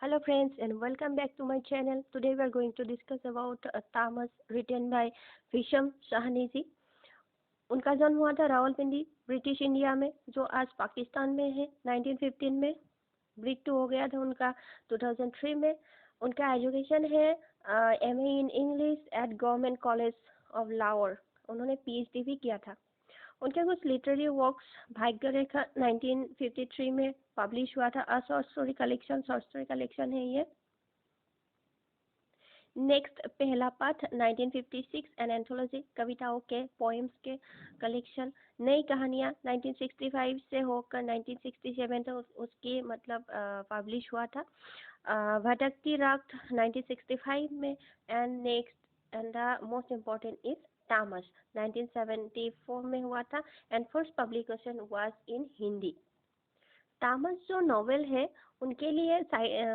Hello friends and welcome back to my channel. Today we are going to discuss about Tamas written by Hisham Shahani जी. उनका जन्म हुआ था Rawalpindi British India में जो आज पाकिस्तान में है 1915 में. मृत्यु हो गया था उनका 2003 में. उनका एजुकेशन है MA in English at government college of Lahore. उन्होंने पीएचडी भी किया था. उनके कुछ लिटरेरी वर्क्स भाग्य रेखा 1953 में पब्लिश हुआ था. अ शॉर्ट स्टोरी कलेक्शन है ये. नेक्स्ट पहला पार्ट 1956 एन एंथोलॉजी कविताओं के पोएम्स के कलेक्शन. नई कहानियाँ 1965 से होकर 1967 तक उसकी मतलब पब्लिश हुआ था. भटकती रात 1965 में. And next and the most important is तामस 1974 में हुआ था. And first publication was in Hindi. तामस जो नॉवेल है उनके लिए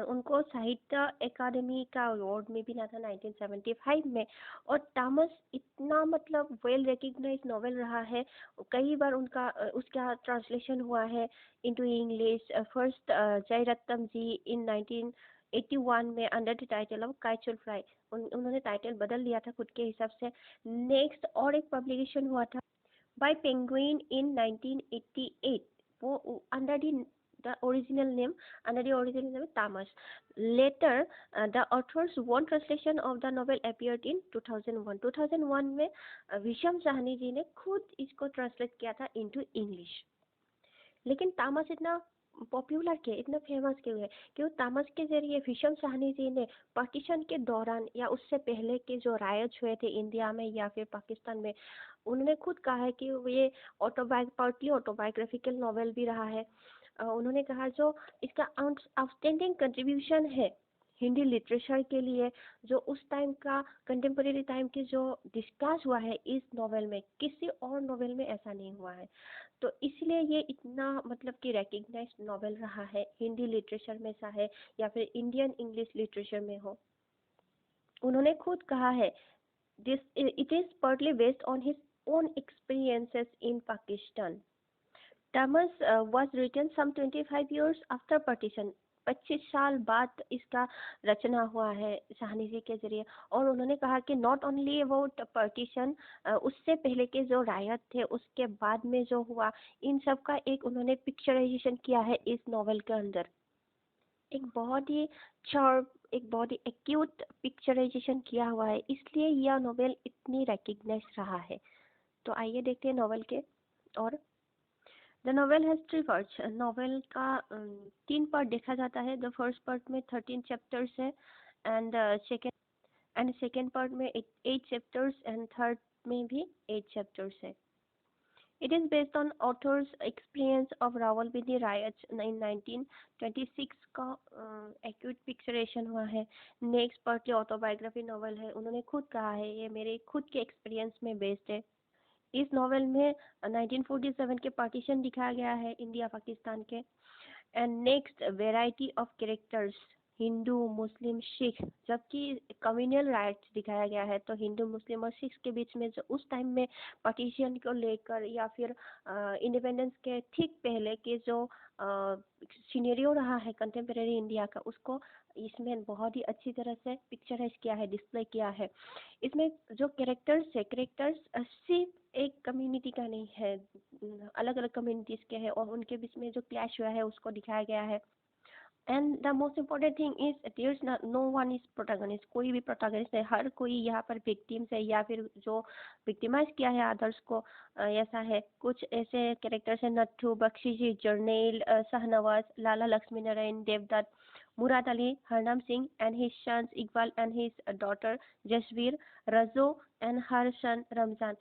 उनको साहित्य अकादमी का अवार्ड में भी मिला था 1975 में. और तामस इतना मतलब वेल रिकग्नाइज नॉवेल रहा है. कई बार उसका ट्रांसलेशन हुआ है into English. First Jayaratnam ji in 1981 में अंडर द टाइटल ऑफ काइचुल फ्राई. उन्होंने टाइटल बदल लिया था खुद के हिसाब से. नेक्स्ट और एक पब्लिकेशन हुआ था बाय पेंगुइन इन 1988. वो under the original name Tamas. Later, the author's one translation of the novel appeared in 2001. 2001 में विशम साहनी जी ने खुद इसको ट्रांसलेट किया था into इंग्लिश. लेकिन तामस इतना पॉपुलर क्यों, इतना फेमस क्यों है? क्यों तामस के जरिए विशम साहनी जी ने पार्टीशन के दौरान या उससे पहले के जो रायट्स हुए थे इंडिया में या फिर पाकिस्तान में, उन्होंने खुद कहा है कि ये पार्टली ऑटोबायोग्राफिकल नॉवेल भी रहा है. उन्होंने कहा जो इसका आउटस्टैंडिंग कंट्रीब्यूशन है हिंदी लिटरेचर के लिए, जो उस टाइम का कंटेम्प्रेरी टाइम की जो डिस्कस हुआ है इस नॉवेल में, किसी और नॉवेल में ऐसा नहीं हुआ है. तो इसलिए ये इतना मतलब कि रिकग्नाइज नॉवेल रहा है हिंदी लिटरेचर में सा है या फिर इंडियन इंग्लिश लिटरेचर में हो. उन्होंने खुद कहा है this it is partly based on his own experiences in Pakistan. Tamas was written some 25 years after partition. 25 साल बाद इसका रचना हुआ है साहनी जी के जरिए. और उन्होंने कहा कि नॉट ओनली अबाउट पार्टीशन, उससे पहले के जो रायत थे उसके बाद में जो हुआ, इन सब का एक उन्होंने पिक्चराइजेशन किया है इस नॉवेल के अंदर. एक बहुत ही शार्प, एक बहुत ही एक्यूट पिक्चराइजेशन किया हुआ है, इसलिए यह नॉवेल इतनी रिकग्नाइज रहा है. तो आइए देखते हैं नॉवेल के. और the novel has 3 parts. Novel का 3 पार्ट देखा जाता है. द फर्स्ट पार्ट में 13 चैप्टर्स है एंड सेकेंड पार्ट में 8 चैप्टर्स एंड थर्ड में भी 8 चैप्टर्स है. It is based on author's experience of Rawalpindi riots in 1926 का एक्यूट पिक्चरेशन हुआ है. नेक्स्ट पार्ट जो ऑटोबायोग्राफी नॉवेल है, उन्होंने खुद कहा है ये मेरे खुद के एक्सपीरियंस में बेस्ड है. इस नॉवेल में 1947 के पार्टीशन दिखाया गया है इंडिया पाकिस्तान के. And next variety of characters Hindu Muslim Sikh, जबकि कम्युनल राइट्स दिखाया गया है. तो हिंदू मुस्लिम और सिख के बीच में जो उस टाइम में पार्टीशन को लेकर या फिर इंडिपेंडेंस के ठीक पहले के जो सिनेरियो रहा है कंटेम्प्रेरी इंडिया का, उसको इसमें बहुत ही अच्छी तरह से पिक्चराइज किया है, डिस्प्ले किया है. इसमें जो कैरेक्टर्स सिर्फ एक कम्युनिटी का नहीं है, अलग अलग कम्युनिटीज़ के हैं और उनके बीच में जो क्लैश हुआ है उसको दिखाया गया है. And the most important thing is there is no one is protagonist. कोई भी प्रोटैगनिस्ट है, हर कोई यहाँ पर विक्टिम्स है या फिर जो विक्टिमाइज किया है अदर्स को, ऐसा है. कुछ ऐसे कैरेक्टर्स हैं Natthu, Bakhshi ji, Jarnail, Shahnawaz, Lala Lakshmi Narayan, Devdatt, Murad Ali, Harnam Singh and his sons Iqbal and his daughter Jasbir, Rajo and हर सन रमजान.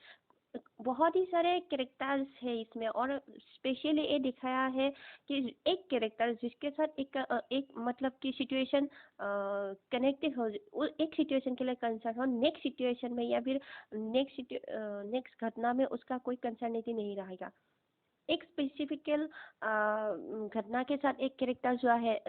बहुत ही सारे कैरेक्टर्स है इसमें. और स्पेशली ये दिखाया है कि एक कैरेक्टर जिसके साथ एक मतलब की सिचुएशन कनेक्टेड हो, एक सिचुएशन के लिए कंसर्न हो, नेक्स्ट सिचुएशन में या फिर नेक्स्ट घटना में उसका कोई कंसर्निटी नहीं रहेगा. एक स्पेसिफिकल घटना के साथ एक कैरेक्टर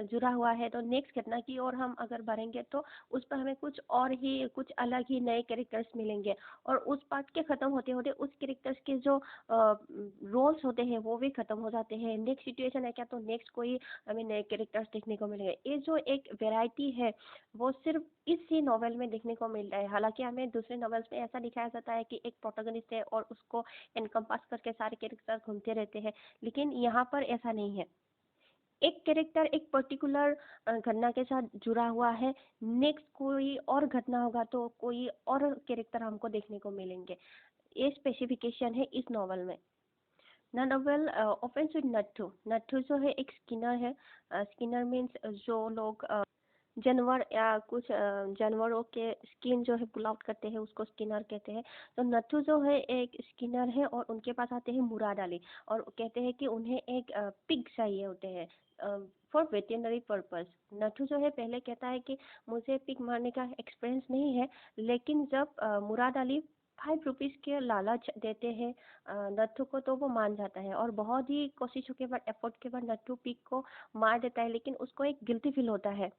जुड़ा हुआ है, तो नेक्स्ट घटना की ओर हम अगर बढ़ेंगे तो उस पर हमें कुछ अलग ही नए कैरेक्टर्स मिलेंगे, और उस पार्ट के ख़त्म होते होते उस कैरेक्टर्स के जो रोल्स होते हैं वो भी ख़त्म हो जाते हैं। नेक्स्ट सिचुएशन है क्या, तो नेक्स्ट कोई हमें नए कैरेक्टर्स देखने को मिलेंगे। ये जो एक वेराइटी है वो सिर्फ इसी नॉवेल में देखने को मिल रहा है। हालांकि हमें दूसरे नॉवेल्स में ऐसा दिखाया जाता है कि एक प्रोटोगनिस्ट है और उसको एनकम्पास करके सारे कैरेक्टर घूमते रहते हैं, लेकिन यहाँ पर ऐसा नहीं है। एक कैरेक्टर एक पर्टिकुलर घटना के साथ जुड़ा हुआ है, नेक्स्ट कोई और घटना होगा तो कोई और कैरेक्टर हमको देखने को मिलेंगे। ये स्पेसिफिकेशन है इस नॉवल में। ना novel opens with Nattu. Nattu जो है एक स्किनर है। स्किनर मीन्स जो लोग जानवर या कुछ जानवरों के स्किन जो है पुल आउट करते हैं उसको स्किनर कहते हैं। तो नथु जो है एक स्किनर है और उनके पास आते हैं मुराद अली, और कहते हैं कि उन्हें एक पिग चाहिए होते हैं फॉर वेटेनरी पर्पस। नथु जो है पहले कहता है कि मुझे पिग मारने का एक्सपीरियंस नहीं है, लेकिन जब मुराद अली 5 रुपीज़ के लालच देते हैं नत्थु को, तो वो मान जाता है और बहुत ही कोशिशों के बाद एफर्ट के बाद नत्थु पिग को मार देता है, लेकिन उसको एक गिल्टी फील होता है।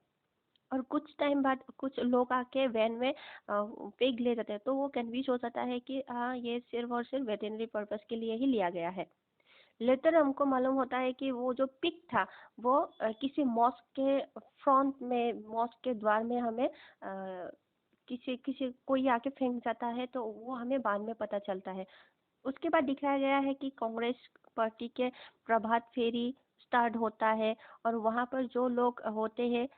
और कुछ टाइम बाद कुछ लोग आके वैन में पिग ले जाते हैं, तो वो कन्विंस हो जाता है कि हाँ ये सिर्फ और सिर्फ वेटेनरी पर्पस के लिए ही लिया गया है। लेटर हमको मालूम होता है कि वो जो पिग था वो किसी मॉस्क के फ्रंट में, मॉस्क के द्वार में हमें किसी किसी कोई आके फेंक जाता है, तो वो हमें बाद में पता चलता है। उसके बाद दिखाया गया है कि कांग्रेस पार्टी के प्रभात फेरी स्टार्ट होता है, और वहाँ पर जो लोग होते हैं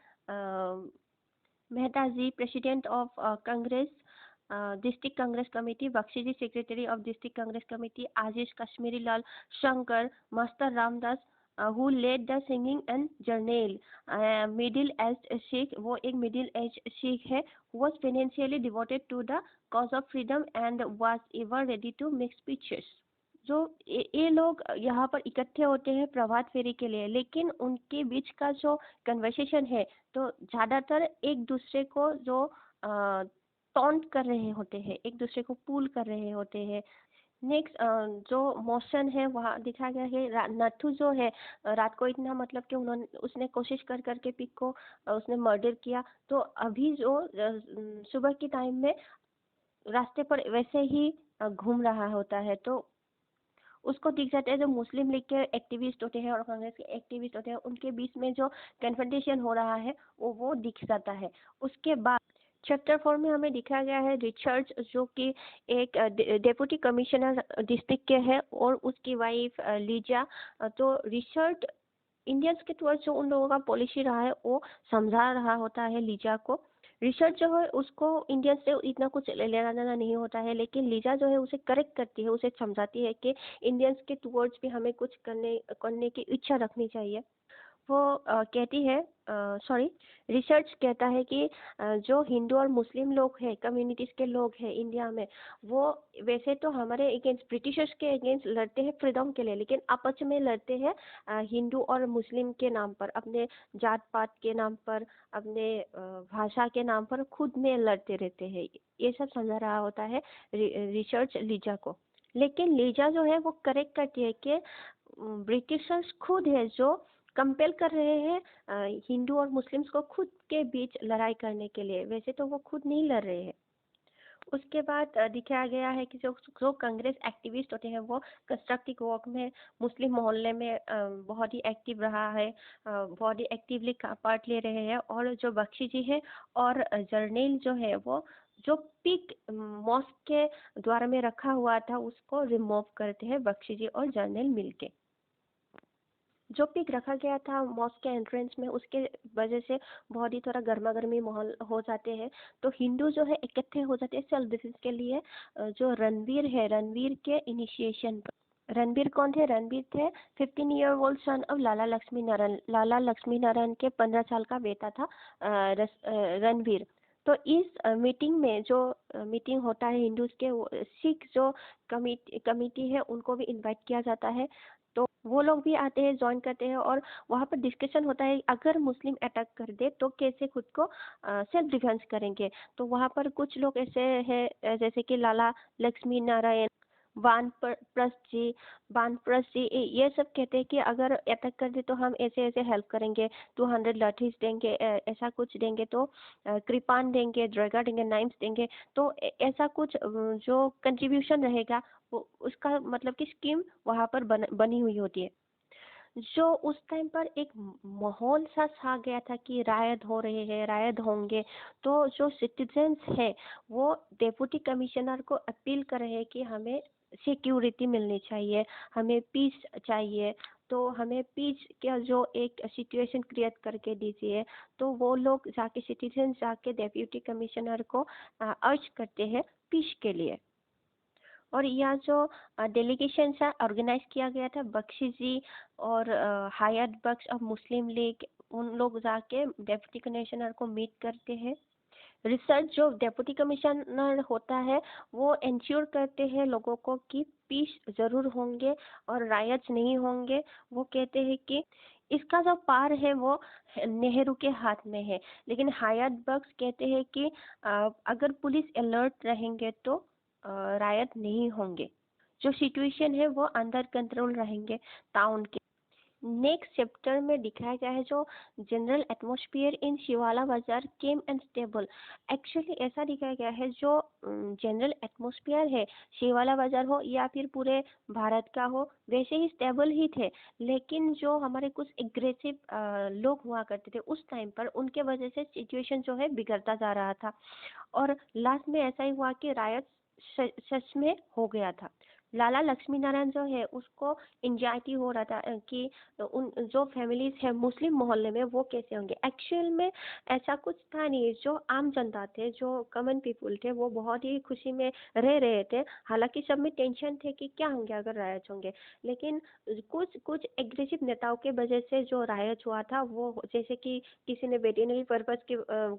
Mehta ji president of Congress district Congress committee, Bakshi ji secretary of district Congress committee, Ashish Kashmiri Lal, Shankar, master Ramdas who led the singing and Jarnail middle age Sikh, वो एक मिडिल एज सिख है, was financially devoted to the cause of freedom and was ever ready to make speeches. जो ये लोग यहाँ पर इकट्ठे होते हैं प्रभात फेरी के लिए, लेकिन उनके बीच का जो कन्वर्सेशन है तो ज़्यादातर एक दूसरे को जो टॉन्ट कर रहे होते हैं, एक दूसरे को पुल कर रहे होते हैं। नेक्स्ट जो मोशन है वहाँ दिखाया गया है नथु जो है रात को इतना मतलब कि उन्होंने उसने कोशिश कर करके पिक को उसने मर्डर किया, तो अभी जो सुबह के टाइम में रास्ते पर वैसे ही घूम रहा होता है, तो उसको दिख जाता है जो मुस्लिम लीग के एक्टिविस्ट होते हैं और कांग्रेस के एक्टिविस्ट होते हैं उनके बीच में जो कन्फ्रंटेशन हो रहा है वो दिख जाता है। उसके बाद चैप्टर 4 में हमें दिखाया गया है रिचर्ड जो कि एक डेप्यूटी कमिश्नर डिस्ट्रिक्ट के है, और उसकी वाइफ लीजा। तो रिचर्ड इंडियंस के टुवर्ड्स जो उन लोगों का पॉलिसी रहा है वो समझा रहा होता है लीजा को। रिचर्ड जो है उसको इंडियंस से इतना कुछ लेना देना नहीं होता है, लेकिन लीजा जो है उसे करेक्ट करती है, उसे समझाती है कि इंडियंस के टुवर्ड्स भी हमें कुछ करने करने की इच्छा रखनी चाहिए। वो कहती है सॉरी रिसर्च कहता है कि जो हिंदू और मुस्लिम लोग हैं, कम्युनिटीज़ के लोग हैं इंडिया में, वो वैसे तो हमारे अगेंस्ट ब्रिटिशर्स के अगेंस्ट लड़ते हैं फ्रीडम के लिए, लेकिन आपस में लड़ते हैं हिंदू और मुस्लिम के नाम पर, अपने जात पात के नाम पर, अपने भाषा के नाम पर खुद में लड़ते रहते हैं। ये सब समझा रहा होता है रिसर्च लीजा को। लेकिन लीजा जो है वो करेक्ट करती है कि ब्रिटिशर्स खुद है जो कंपेल कर रहे हैं हिंदू और मुस्लिम्स को खुद के बीच लड़ाई करने के लिए, वैसे तो वो खुद नहीं लड़ रहे हैं। उसके बाद दिखाया गया है कि जो जो कांग्रेस एक्टिविस्ट होते हैं वो कंस्ट्रक्टिव वर्क में मुस्लिम मोहल्ले में बहुत ही एक्टिव रहा है, बहुत ही एक्टिवली पार्ट ले रहे हैं, और जो बख्शी जी है और जर्नेल जो है वो जो पिक मॉस्क के द्वार में रखा हुआ था उसको रिमूव करते हैं बख्शी जी और जर्नेल मिलके। जो पिक रखा गया था मॉस्क के एंट्रेंस में उसके वजह से बहुत ही थोड़ा गर्मा गर्मी माहौल हो जाते हैं, तो हिंदू जो है इकट्ठे हो जाते हैं सेल्फ डिफेंस के लिए। जो रणवीर है, रणवीर के इनिशिएशन पर। रणवीर कौन थे? रणवीर थे 15-year-old सन ऑफ लाला लक्ष्मी नारायण। लाला लक्ष्मी नारायण के 15 साल का बेटा था रणवीर। तो इस मीटिंग में जो मीटिंग होता है हिंदूज के, सिख जो कमिटी है उनको भी इनवाइट किया जाता है, तो वो लोग भी आते हैं, ज्वाइन करते हैं, और वहाँ पर डिस्कशन होता है अगर मुस्लिम अटैक कर दे तो कैसे खुद को सेल्फ डिफेंस करेंगे। तो वहाँ पर कुछ लोग ऐसे हैं जैसे कि लाला लक्ष्मी नारायण, वानप्रस्थ जी ये सब कहते हैं कि अगर अटैक कर दे तो हम ऐसे ऐसे हेल्प करेंगे, 200 लाठीज देंगे, ऐसा कुछ देंगे, तो कृपान देंगे, ड्रैगा देंगे, नाइम्स देंगे। तो ऐसा कुछ जो कंट्रीब्यूशन रहेगा वो उसका मतलब कि स्कीम वहाँ पर बनी हुई होती है। जो उस टाइम पर एक माहौल सा छा गया था कि रायत हो रहे हैं, रायत होंगे। तो जो सिटीजन्स है वो डेप्यूटी कमिश्नर को अपील कर रहे हैं कि हमें सिक्योरिटी मिलनी चाहिए, हमें पीस चाहिए, तो हमें पीस का जो एक सिचुएशन क्रिएट करके दीजिए। तो वो लोग जाके सिटीजन जाके डेप्यूटी कमिश्नर को अर्ज करते हैं पीस के लिए। और यह जो डेलीगेशन था ऑर्गेनाइज किया गया था, बख्शी जी और हयात बख्श ऑफ मुस्लिम लीग, उन लोग जाके डेप्यूटी कमिश्नर को मीट करते हैं। रिसर्च जो डेप्यूटी कमिश्नर होता है वो इंश्योर करते हैं लोगों को कि पीस जरूर होंगे और रायट्स नहीं होंगे। वो कहते हैं कि इसका जो पार है वो नेहरू के हाथ में है, लेकिन हयात बख्श कहते हैं कि अगर पुलिस अलर्ट रहेंगे तो रायत नहीं होंगे, जो सिचुएशन है वो अंडर कंट्रोल रहेंगे टाउन के। नेक्स्ट चैप्टर में दिखाया गया है जो जनरल एटमॉस्फेयर इन शिवाला बाजार केम एंड स्टेबल। एक्चुअली ऐसा दिखाया गया है जो जनरल एटमॉस्फेयर है, शिवाला बाजार हो या फिर पूरे भारत का हो, वैसे ही स्टेबल ही थे। लेकिन जो हमारे कुछ एग्रेसिव लोग हुआ करते थे उस टाइम पर, उनके वजह से सिचुएशन जो है बिगड़ता जा रहा था। और लास्ट में ऐसा ही हुआ कि रायट सच में हो गया था। लाला लक्ष्मी नारायण जो है उसको एंजाइटी हो रहा था कि उन जो फैमिलीज है मुस्लिम मोहल्ले में वो कैसे होंगे। एक्चुअल में ऐसा कुछ था नहीं, जो आम जनता थे, जो कॉमन पीपुल थे, वो बहुत ही खुशी में रह रहे थे। हालांकि सब में टेंशन थे कि क्या होंगे अगर रायट होंगे, लेकिन कुछ कुछ एग्रेसिव नेताओं के वजह से जो रायट हुआ था वो, जैसे कि किसी ने वेटरनरी पर्पज के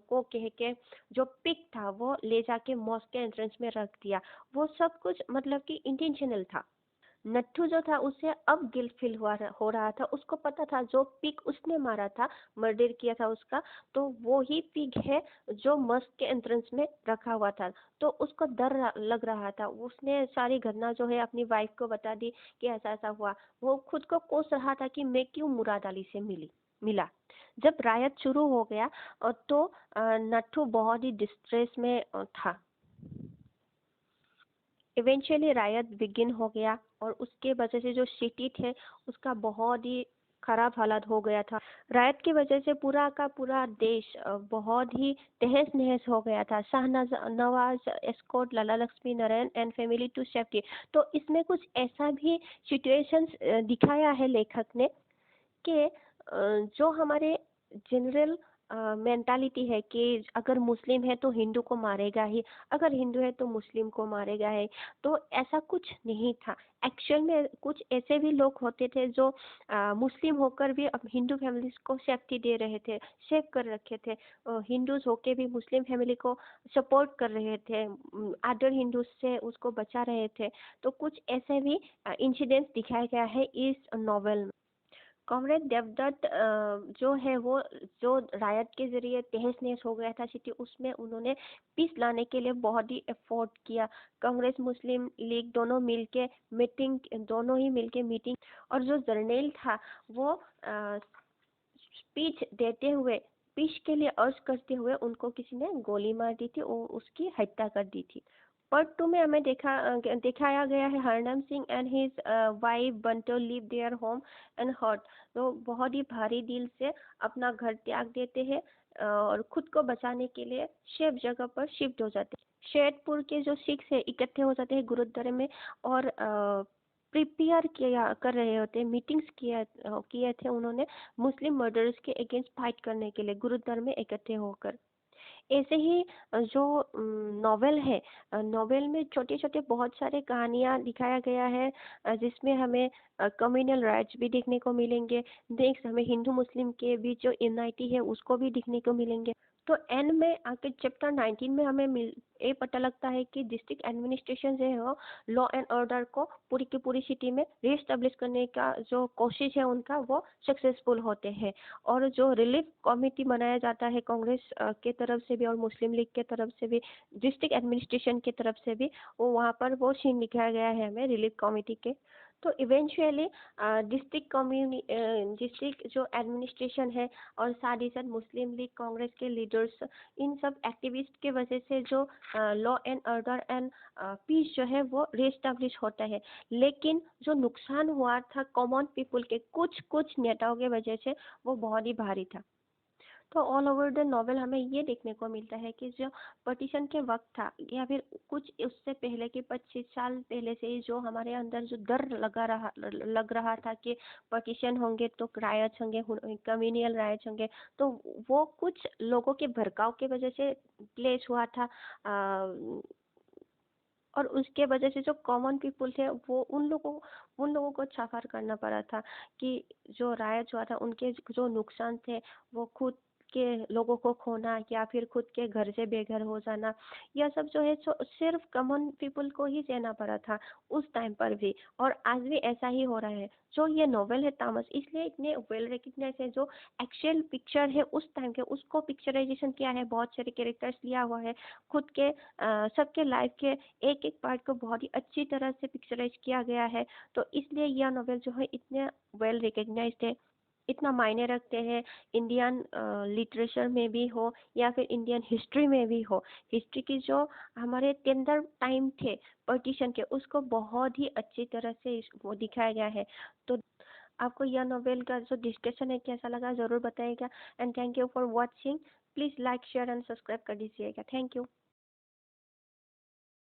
को कह के जो पिक था वो ले जाके मॉस्क के एंट्रेंस में रख दिया। वो सब कुछ मतलब कि इंटेंशनल था। नट्ठू जो था उसे अब गिल्ट फील हो रहा था। उसको पता था जो पिग उसने मारा था, मर्डर किया था उसका, तो वो ही पिग है जो मस्क के एंट्रेंस में रखा हुआ था। तो उसको डर लग रहा था। उसने सारी घटना जो है अपनी वाइफ को बता दी कि ऐसा ऐसा हुआ। वो खुद को कोस रहा था कि मैं क्यों मुराद अली से मिला। जब रायत शुरू हो गया तो नट्ठू बहुत ही डिस्ट्रेस में था। इवेंचुअली रायत बिगिन हो गया और उसके वजह से जो सिटी थे उसका बहुत ही खराब हालत हो गया था। रायत की वजह से पूरा का पूरा देश बहुत ही तहस नहस हो गया था। Nawaz escort Lala Lakshmi Narayan and family to safety. तो इसमें कुछ ऐसा भी सिचुएशंस दिखाया है लेखक ने कि जो हमारे जनरल मेंटालिटी है कि अगर मुस्लिम है तो हिंदू को मारेगा ही, अगर हिंदू है तो मुस्लिम को मारेगा ही। तो ऐसा कुछ नहीं था। एक्चुअल में कुछ ऐसे भी लोग होते थे जो मुस्लिम होकर भी अब हिंदू फैमिलीज को सेफ्टी दे रहे थे, सेव कर रखे थे। हिंदूज होके भी मुस्लिम फैमिली को सपोर्ट कर रहे थे, अदर हिंदूज से उसको बचा रहे थे। तो कुछ ऐसे भी इंसिडेंट्स दिखाया गया है इस नॉवेल में। कॉमरेड देवदत्त जो है वो जो रायत के जरिए तहस नहस हो गया था सिटी, उसमें उन्होंने पीस लाने के लिए बहुत ही एफर्ट किया। कांग्रेस मुस्लिम लीग दोनों ही मिलके मीटिंग। और जो जर्नैल था वो स्पीच देते हुए पीस के लिए अर्ज करते हुए उनको किसी ने गोली मार दी थी और उसकी हत्या कर दी थी। पार्ट 2 में हमें दिखाया गया है Harnam Singh and his wife Banto live there home and hurt. तो बहुत ही भारी दिल से अपना घर त्याग देते हैं और खुद को बचाने के लिए सेफ जगह पर शिफ्ट हो जाते हैं। शेरपुर के जो सिख्स है इकट्ठे हो जाते हैं गुरुद्वारे में और प्रिपेयर किया कर रहे होते हैं। मीटिंग्स किए थे उन्होंने मुस्लिम मर्डर्स के अगेंस्ट फाइट करने के लिए गुरुद्वारे में इकट्ठे होकर। ऐसे ही जो नॉवेल है, नॉवेल में छोटे छोटे बहुत सारे कहानियाँ दिखाया गया है जिसमें हमें कम्युनल राइट्स भी देखने को मिलेंगे। नेक्स्ट हमें हिंदू मुस्लिम के बीच जो यूनाइटी है उसको भी देखने को मिलेंगे। तो एंड में आके चैप्टर 19 में हमें ये पता लगता है कि डिस्ट्रिक्ट एडमिनिस्ट्रेशन जो है वो लॉ एंड ऑर्डर को पूरी की पूरी सिटी में रीस्टेब्लिश करने का जो कोशिश है उनका वो सक्सेसफुल होते हैं। और जो रिलीफ कमेटी बनाया जाता है कांग्रेस के तरफ से भी और मुस्लिम लीग के तरफ से भी, डिस्ट्रिक्ट एडमिनिस्ट्रेशन की तरफ से भी वो वहाँ पर वो सीन दिखाया गया है हमें रिलीफ कमेटी के। तो इवेंचुअली डिस्ट्रिक्ट जो एडमिनिस्ट्रेशन है और साथ ही साथ मुस्लिम लीग कांग्रेस के लीडर्स, इन सब एक्टिविस्ट के वजह से जो law and order and peace जो है वो रिस्टैब्लिश होता है। लेकिन जो नुकसान हुआ था कॉमन पीपल के कुछ कुछ नेताओं के वजह से वो बहुत ही भारी था। तो ऑल ओवर द नॉवेल हमें ये देखने को मिलता है कि जो पटिशन के वक्त था या फिर कुछ उससे पहले के 25 साल पहले से ही जो हमारे अंदर जो डर लग रहा था कि पटिशन होंगे तो रायट्स होंगे, कम्युनियल रायट्स होंगे, तो वो कुछ लोगों के भड़काव के वजह से प्लेस हुआ था। और उसके वजह से जो कॉमन पीपल थे वो उन लोगों को सफ़र करना पड़ा था कि जो रायट हुआ था उनके जो नुकसान थे वो खुद के लोगों को खोना या फिर खुद के घर से बेघर हो जाना, यह सब जो है सिर्फ कॉमन पीपल को ही सहना पड़ा था उस टाइम पर भी, और आज भी ऐसा ही हो रहा है। जो ये नॉवेल है तामस इसलिए इतने वेल रिकग्नाइज है, जो एक्चुअल पिक्चर है उस टाइम के उसको पिक्चराइजेशन किया है, बहुत सारे कैरेक्टर्स लिया हुआ है, खुद के सबके लाइफ के एक एक पार्ट को बहुत ही अच्छी तरह से पिक्चराइज किया गया है। तो इसलिए यह नॉवेल जो है इतने वेल रिकग्नाइज्ड है, इतना मायने रखते हैं इंडियन लिटरेचर में भी हो या फिर इंडियन हिस्ट्री में भी हो। हिस्ट्री की जो हमारे टेंडर टाइम थे पर्टिशन के उसको बहुत ही अच्छी तरह से वो दिखाया गया है। तो आपको यह नॉवेल का जो डिस्कशन है कैसा लगा ज़रूर बताइएगा। And thank you for watching. Please like share and subscribe कर दीजिएगा। Thank you.